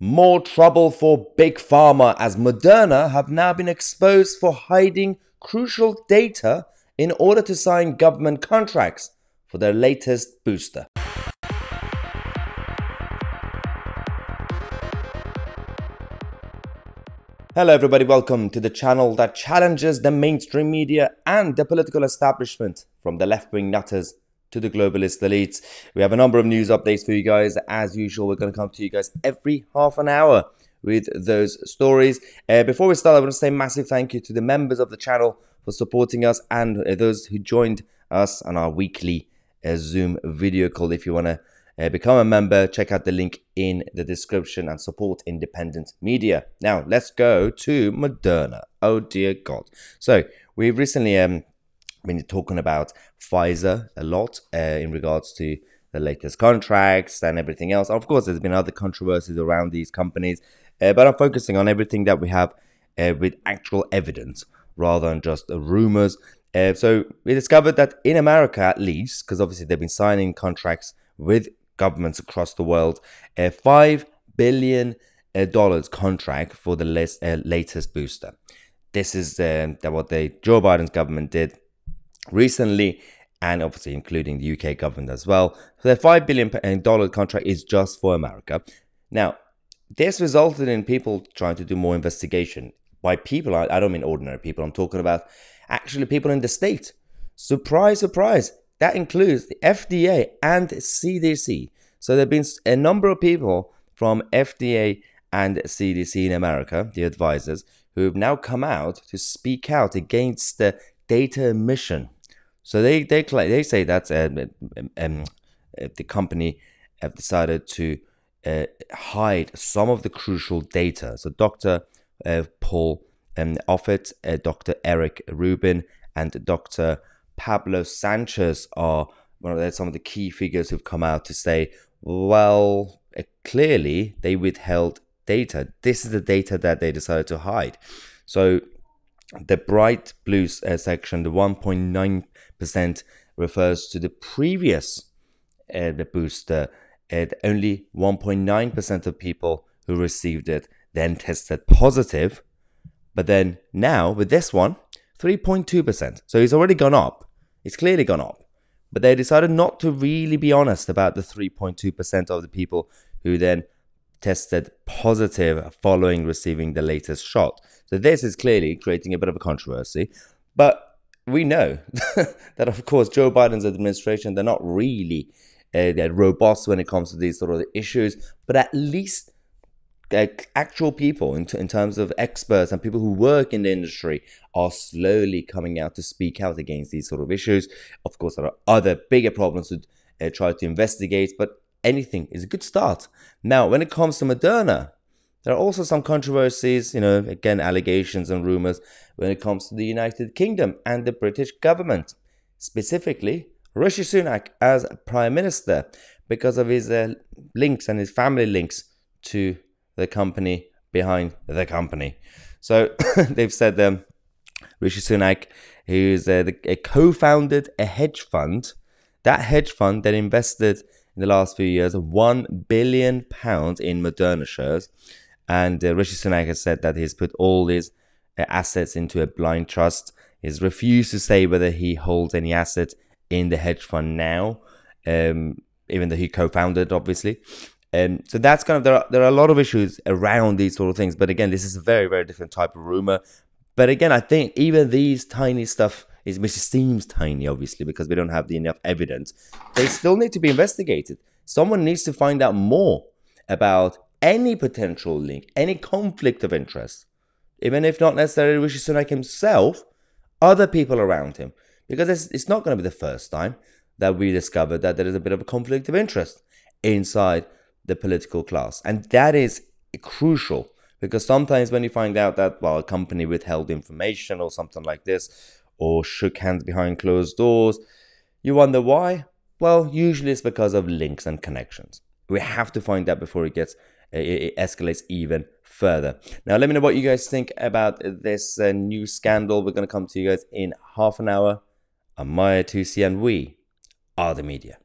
More trouble for Big Pharma as Moderna have now been exposed for hiding crucial data in order to sign government contracts for their latest booster. Hello everybody, welcome to the channel that challenges the mainstream media and the political establishment, from the left-wing nutters to the globalist elites. We have a number of news updates for you guys. As usual, we're going to come to you guys every half an hour with those stories. Before we start, I want to say a massive thank you to the members of the channel for supporting us and those who joined us on our weekly Zoom video call. If you want to become a member, check out the link in the description and support independent media. Now, let's go to Moderna. Oh dear God. So, we've recently been talking about Pfizer a lot in regards to the latest contracts and everything else. Of course, there's been other controversies around these companies, but I'm focusing on everything that we have with actual evidence rather than just rumors. So we discovered that in America, at least, because obviously they've been signing contracts with governments across the world, a $5 billion contract for the latest booster. This is what Joe Biden's government did recently, and obviously including the UK government as well. So the $5 billion contract is just for America. Now, this resulted in people trying to do more investigation. By people, I don't mean ordinary people. I'm talking about actually people in the state. Surprise, surprise. That includes the FDA and CDC. So there have been a number of people from FDA and CDC in America, the advisors, who have now come out to speak out against the data emission. So they say that the company have decided to hide some of the crucial data. So Dr. Paul Offit, Dr. Eric Rubin, and Dr. Pablo Sanchez are some of the key figures who've come out to say, well, clearly they withheld data. This is the data that they decided to hide. So the bright blue section, the 1.9%, refers to the previous the booster. Only 1.9% of people who received it then tested positive. But then now, with this one, 3.2%. So it's already gone up. It's clearly gone up. But they decided not to really be honest about the 3.2% of the people who then tested positive following receiving the latest shot. So this is clearly creating a bit of a controversy. But we know that, of course, Joe Biden's administration, they're not really they're robust when it comes to these sort of issues. But at least actual people, in terms of experts and people who work in the industry, are slowly coming out to speak out against these sort of issues. Of course, there are other bigger problems to try to investigate, but anything is a good start. Now, when it comes to Moderna, there are also some controversies, again, allegations and rumors when it comes to the United Kingdom and the British government, specifically Rishi Sunak as Prime Minister, because of his links and his family links to the company behind the company. So they've said Rishi Sunak, who's co-founded a hedge fund. That hedge fund that invested in the last few years £1 billion in Moderna shares. And Rishi Sunak has said that he's put all his assets into a blind trust. He's refused to say whether he holds any assets in the hedge fund now, even though he co-founded, obviously. So that's there are a lot of issues around these sort of things. But again, this is a very, very different type of rumor. But again, I think even these tiny stuff, which seems tiny, obviously, because we don't have enough evidence, they still need to be investigated. Someone needs to find out more about any potential link, any conflict of interest, even if not necessarily Rishi Sunak himself, other people around him. Because it's not going to be the first time that we discovered that there is a bit of a conflict of interest inside the political class. And that is crucial, because sometimes when you find out that, a company withheld information or something like this, or shook hands behind closed doors, you wonder why? Well, usually it's because of links and connections. We have to find that before it escalates even further. Now, let me know what you guys think about this new scandal. We're going to come to you guys in half an hour. I'm Mahyar, Tousi, and we are the media.